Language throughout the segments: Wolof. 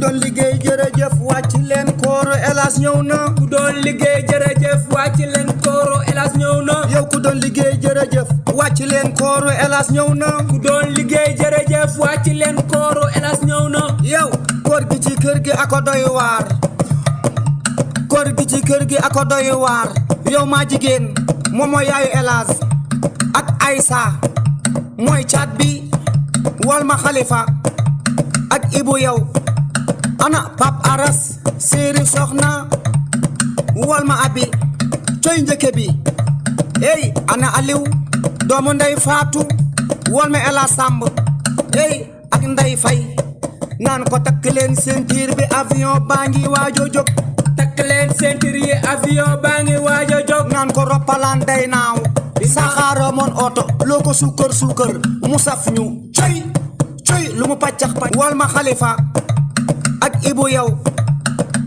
doon liggéey jërëjëf wàcc leen kooro Elhadj ñëw na. ku doon liggéey jërëjëf wàcc leen kooro Elhadj ñëw na. yow ku doon liggéey jërëjëf wàcc leen kooro Elhadj ñëw na. ku doon liggéey jërëjëf wàcc leen kooro Elhadj ñëw na. yow góor gi ci kër gi ako doy waar. góor gi ci kër gi ako doy waar. yow maa jigéen moom mooy yaayu Elhadj ak Aïssa mooy caat bi wal ma Khalifa ak Ibou yow ana Pape Aras séeri soxna wal ma abi coy njëkke bi ey ana Aliou doomu ndey Fatou wal ma Ela Samb ey ak Ndey Fay naan ko takk leen ceinture bi avion baa ngi waajo jóg. takk leen ceinture yi avion baa ngi waajo jóg. naan ko roppalaan day naaw saxaara moon oto loo ko suukar suukar mu saf ñu coy coy lu mu pàccax pàcc wal ma Khalifa ak Ibou yow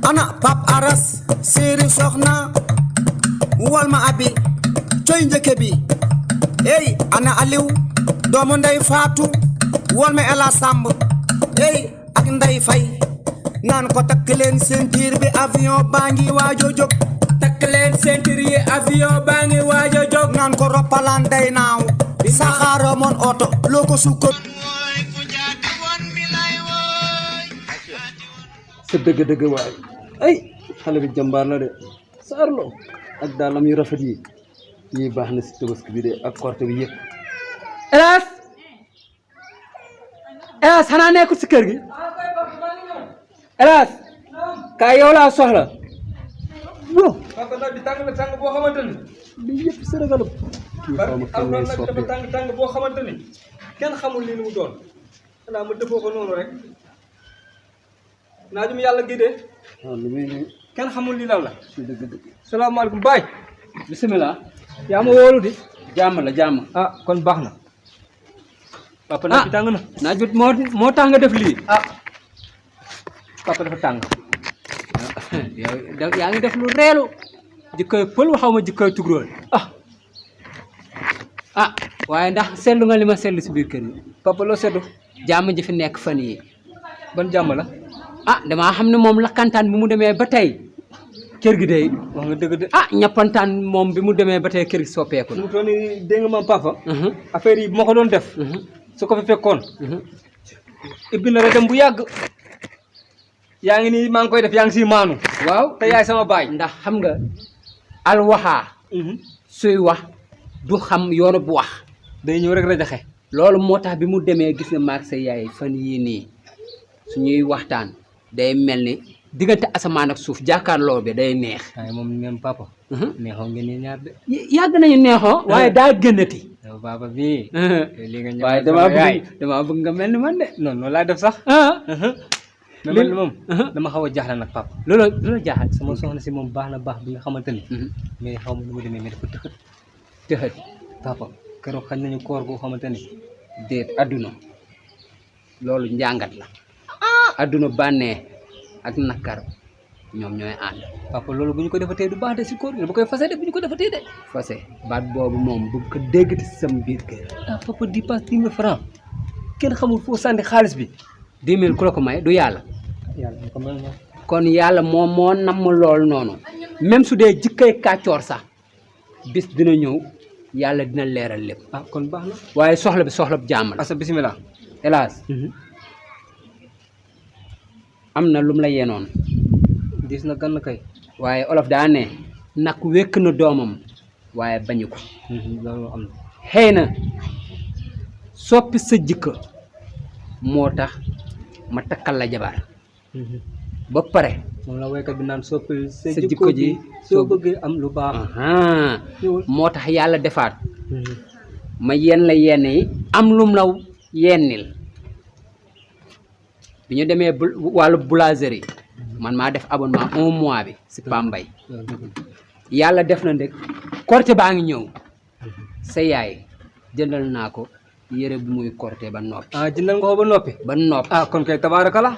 ana Pape Aras séeri soxna wal ma abi coy njëkke bi ey ana Aliou doomu ndey Fatou wal ma Ela Samb ey ak Ndey Fay naan ko takk leen ceinture bi avion baa ngi waajo jóg. takk leen ceinture yi avion baa ngi waajo jóg. naan ko roppalaan day naaw saxaara moon oto loo ko sukkër. sa dëgg-dëgg waay ay xale bi jàmbaar la de saarlo ak daalam yu rafet yi yii baax na si tabaski bi de ak korte bi yëpp. Elhadj Elhadj xanaa nekkul si kër gi Elhadj kaay yow laa soxla bon papa naaj bi tàng na tàng boo xamante ni lii yëpp Sénégal kii xaw ma kenn lay soppi dafa tàng boo xamante ni kenn xamul li mu doon xanaa ma defoo ko noonu rek naajum yàlla gi de waaw li muy kenn xamul li lan la si dëgg-dëgg. salaamaaleykum baay bisimilah yaa ma wóolu di jàmm la jàmm ah kon baax na papa naaj bi tàng na naaj bi moo tax nga def lii ah papa dafa tàng yow yaa ngi def lu reelu jikkoy pël waxaw ma jikkoy tugurool waaye ndax seetlu nga li ma seetlu si biir kër yi papa loo seetlu jàmm ji fi nekk fan yi ban jàmm la damaa xam ne moom lakkantaan bi mu demee ba tey kër gi day wax nga dëgg de ñappantaan moom bi mu demee ba tey kër gi soppeeku na mu toll nii dégg nga maam papa affaire yi bu ma ko doon def su ko fi fekkoon ibbi na la dem bu yàgg yaa ngi nii maa ngi koy def yaa ngi siy maanu waaw te yaay sama baay ndax xam nga alwaxaa suy wax du xam yoonu bu wax day ñëw rek rajaxe loolu moo tax bi mu demee gis nga maag sa yaay fan yii nii suñuy waxtaan day mel ni diggante asamaan ak suuf jàkkaarloo bi day neex waaye moom même papa neexoo ngeen ni ñaar de yàgg nañu neexoo waaye daa génnati yow papa bii li nga waaye damaa bëgg nga mel ni man de noonu laa def sax mais man moom dama xaw a jaaxle nag papa lu la jaaxal sama soxna si moom baax na baax bi nga xamante ni mais xaw ma nu mu demee mais dafa tëxët papa keroog xañ nañu koor goo xamante ni déet adduna loolu njàngat la adduna bànnee ak nakar ñoom ñooy ànd papa loolu bu ñu ko defatee du baax de si koor gi bu koy fase de bu ñu ko defatee de fase baat boobu moom bu ko déggati sam biir kër papa di passe 10 000 francs kenn xamul foo sànni xaalis bi 10 000 ku la ko may du yàlla yàlla ko mel na kon yàlla moom moo namm loolu noonu même su dee jikkay kàccoor sax bis dina ñëw yàlla dina leeral lépp kon baax na waaye soxla bi soxla bu jàmm la asa bismillah Elhadj am na lum la yenoon dis na gan kay waaye olof daa ne nag wékk na doomam waaye bañu ko loolu am na xëy na soppi sa jikko moo tax ma takkal la jabar ba pare moom la waykat bi naan soppi sa sa jikko ji soo bëggee am lu baax moo tax yàlla defaat ma yenn la yenn yi am lum la yennil bi ñu demee wàllu boulangerie man maa def abonnement 1 mois bi si Pambay yàlla def na ndek korte baa ngi ñëw sa yaay jëndal naa ko yére bu muy korte ba noppi jëndal nga ko ba noppi kon kay tabaarakala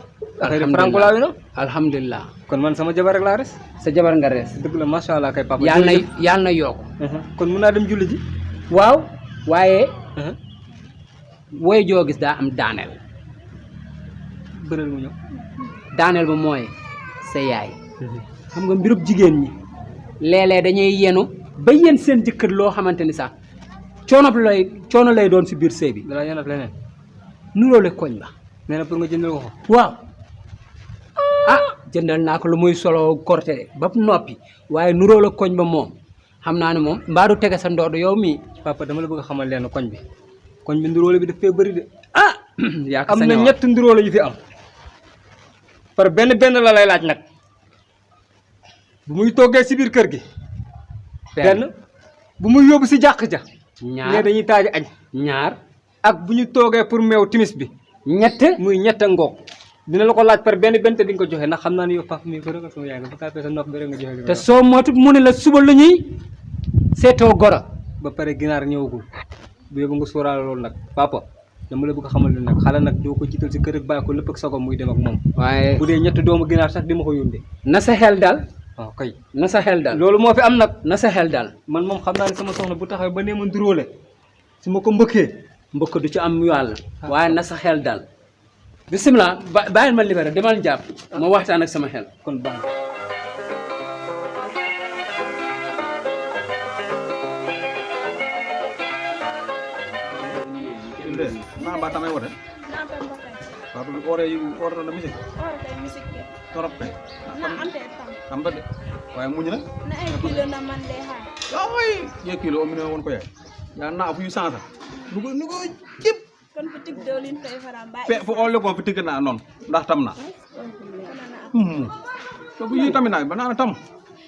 alhamdulilah kon man sama jabar rek laa res sa jabar nga res dëgg la macha allah kay papa yàlla na yokk kon mun naa dem julli ji waaw waaye woy joo gis daa am daaneel bërël mu ñëw daaneel ba mooy sa yaay xam nga mbirub jigéen ñi léeg-léeg dañuy yenu ba yéen seen jëkkër loo xamante ni sax coono lay doon si biir sëy bi dala yenaf leneen nuróole koñ ba nee na pour nga jëndal ko waaw jëndal naa ko lu muy solo korte ba noppi waaye nuróole koñ ba moom xam naa ne moom mbaa du tege sa ndodd yow mii papa dama la bëgg a xamal leen koñ bi nduróole bi daf fee bëri de yaa am na ñett nduróole yu fi am par benn la lay laaj nag bu muy toggee si biir kër gi benn bu muy yóbbu si jàq ja ñaar ne dañuy taaji añ ñaar ak bu ñu toogee pour meew timis bi ñett muy ñett ngoog dina la ko laaj par benn te di nga ko joxe ndax xam naa ne yow papa mi ko rek sama yaay nga bu tàppee sa nopp bi rek nga joxe te soo moytu mu ne la suba lu ñuy seetoo goro ba pare ginaar ñëwagul bu yóbbu nga sóoraale loolu nag papa dama la bëgg a xamal ne nag xale nag doo ko jiital si kër ak bàyyi ko lépp ak sagom muy dem ak moom waaye bu dee ñetti doomu ginaar sax di ma ko yónnee na sa xel daal waaw kay na sa xel daal loolu moo fi am nag na sa xel daal man moom xam naa ne sama soxna bu taxawee ba nee ma nduróole su ma ko mbëkkee mbëkk du ci am yàlla waaye na sa xel daal bisimilah bàyyil ma libéré demal jàpp ma waxtaan ak sama xel kon baax na na ba tamay wote Nampe mbokay. ba du ore na musique Ora kay music ke. torop kay Na ante tam. tamba de waye muñ na Na ay kilo na man de ha. ay ye kilo o mi won ko ya ya na fu yu sansa nu ko jip Kon petit dolin tay faram bay. pe fu ole ko fi tig na non ndax tam na to bu yi tamina ba na tam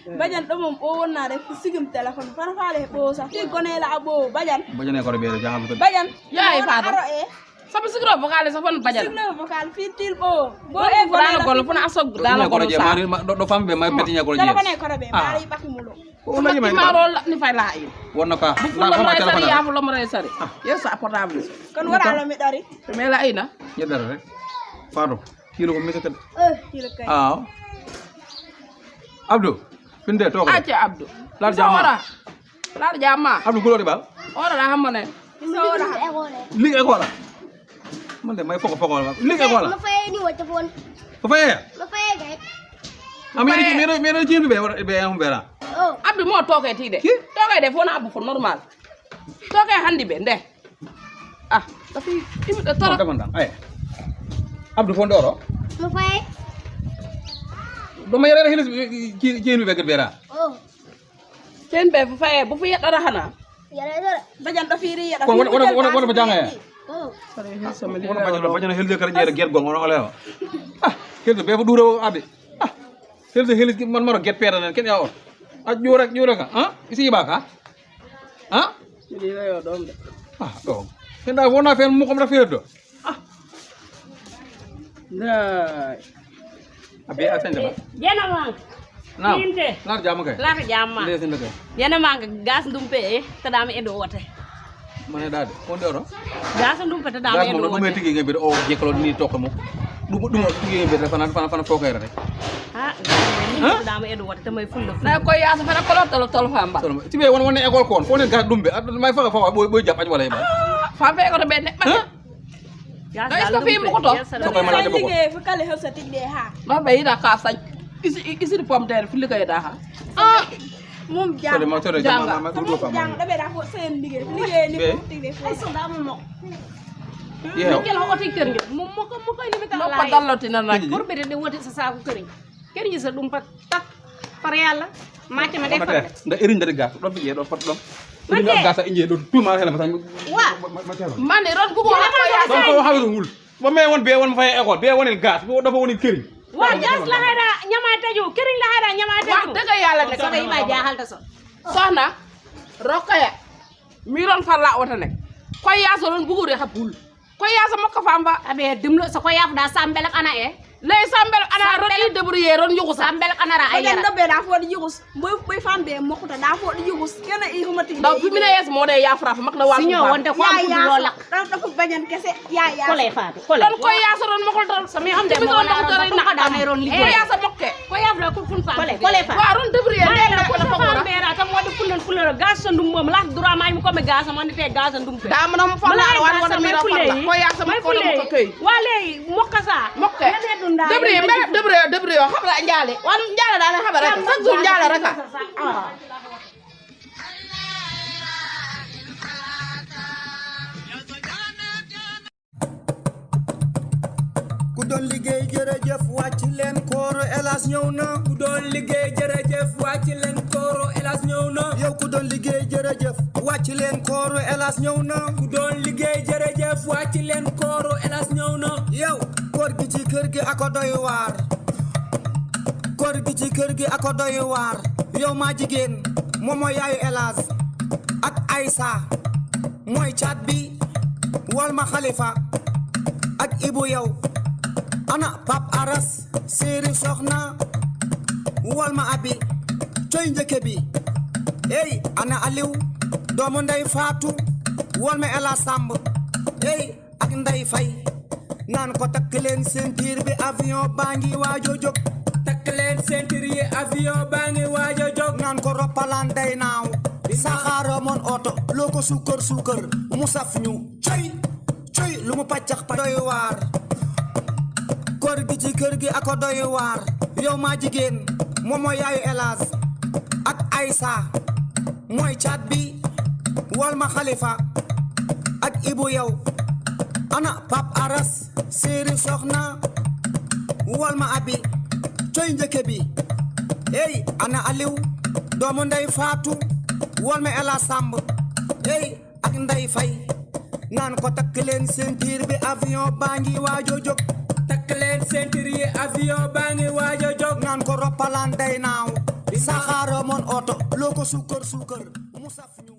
Bajan do mom o wonna rek sigum telephone fana faale bo sax fi gone la abo bajan. bajane ko be jangal ko Bajan. Yaay Fatou. Fatou. Aro e. Sabu sigro vocale sa fon bajal. Siglo vocal fi til bo. Bo E e gone dala la. gol fona asog dala ko gol je sa. mari do fambe may petinya ko je Telephone ko be mari bakimulo. o na yima Ma ro ni fay la yi. wonna ka Bu na lo ko mo sari telephone ya fu lo mo sari. Yes sa portable. Kon wara lo mi dari. Me la ina. yedara rek fado kilo ko mi ko Kilo kay. ah Abdou finde to ko Acha Abdou. Lar jama. Lar jama. Abdou gulo di bal Ora la hamane. So ora. ligue école man de may foko ligue école ma fayee ni wacce foon ko faye ma fayee kay am yene mero ci be am bera oh Abdou mo toke ti de. Ki? Toke de fona Abdou fo normal. Toke handi be nde. Ah, tapi imi da toro toro. man ay Abdou fo ndoro ma fayee do may yere hilis ci bi be bera oh Sen be fu faye bu fu yedara hana. yàlla dara Bajan do fi ri ya. ko wona ba jangaya oh Sare hi so me wona bajana hilde kar jere get gong wona olewa ah hilde be fo duro abi ah hilde hilis man maro get pera ken ya on a jura ka ah isi baka ah Ni la yo dom de. ah do ken da wona fen mu ko da fedo Nah. abi atende ba Jena mang, na Inte. lar jama kay lata jamma. le sen kay Jena mang gas ndumpe te dama edo wote. mané dade on doro Gas ndumpe te dama gas edo mo no me wote. tigi ngebe o jekalo ni tokko mo dum tigi ngebe fana fokay rek Ha, gas dama edo wote te may fulla. Na ko ya sa fana ko tolo famba. solo ti be won école kon fo ne gas dumbe may fa boy japp aj wala ba Fa fe ko be ne. Gas Guys, tapi mo ko to? So koy mala Say debbo ko liggéey fu kale xew sa tig de ha. Ma be ida ka sañ. Isi di pomme terre fi likay da ha. Mum solo jang. ma solo jama ma ko fa Jang da be da fo seen liggéey. Liggéey ni fu tig de fu. Ay so dama mo. yew Kel ho wote kër ngi. Mo ko limita Mo la. ko dalloti na nak. Pour be de wote sa saaku kër ngi. Kër ngi sa dum pat tak par yalla. Mate ma defal. nda erin ndade gas do biye do fat dom Man ni de. gas inje do tuma hela ma tan Wa. ma tero Man ron ko ko ko ya. don ko hawru wul ba me won be won ma fay école be wonel gas bo dafa woni keri Wa gas la hada nyama taju. Kër la hada nyama Wax taju. deug yalla ne So day ma jaaxal ta so. soxna Rokhaya mi ron far la wota nek. Ko ya so ron bugure xapul. Ko ya sa makka famba. Abe dimlo so ko yaf da sambel ak ana e. Lay sambel ana ron i debrouiller ron yugo sa. Sambel ak ana ra ay Bajan yara. da be da fo di yugus. Boy fam be mokuta da fo di yugus. Kena i huma tig. Daw fi mi ne yes mo de ya frafa mak na wa. Sinyo wonte ko am fu lo lak. Da fu bajan kese ya. Ko lay faatu. Ko lay. Don ko ya so ron makol dal. Sami am de mo na ron ko da nay ron Ko liggéey. ya sa mokke. Ko yaf la ko fun fa. Ko lay faatu. Wa ron debrouiller Mane de la ko ko na fa fakora. bera tam wadi fulen gas ndum mom la dura may mu ko me gas man te gas ndum pe. Da mo na mo fa la wan wan mi ron far la. Ko ya sa may makko ko kay. Wale mokka sa. Mokke. Nene dun ndaa debri mbere debri yo xabla njaale wan njaale daal xaba rek chaque jour njaale rek ah ku doon liggéey jërëjëf wàcc leen kooro Elas ñëw na ku doon liggéey jërëjëf wàcc leen kooro Elas ñëw na yow ku doon liggéey jërëjëf wàcc leen kooro Elas ñëw na ku doon liggéey jërëjëf wàcc leen kooro Elas ñëw na yow koor gi ci kër gi ako doy waar koor gi ci kër gi ako doy waar yow maa jigéen moom mooy yaayu Elas ak Aïssa mooy caat bi wal ma Xalifa ak Ibu yow ana Pap Aras séeri soxna wal ma abi coy njëkke bi ey ana Aliw doomu ndey Faatu wal ma Elas Samb ey ak Ndey Fay naan ko takk leen ceinture bi avion baa ngi waajo jóg takk leen ceinture yi avion baa ngi waajo jóg naan ko roppalaan day naaw saxaara moon oto loo ko suukar suukar mu saf ñu coy lu mu paccax pa doy waar koor gi ci kër gi ako doy waar yow maa jigéen moom mooy yaayu Elas ak Aïssa mooy caat bi wal ma Xalifa ak Ibu yow ana Pap Aras séeri soxna wal ma abi coy njëkke bi ey ana Aliw doomu ndey Faatu wal ma Elas Samb ey ak Ndey Fay naan ko takk leen ceinture bi avion baa ngi waajo jóg takk leen ceinture yi avion baa ngi waajo jóg naan ko roppalaan day naaw saxaara moon oto loo ko suukar suukar mu saf ñu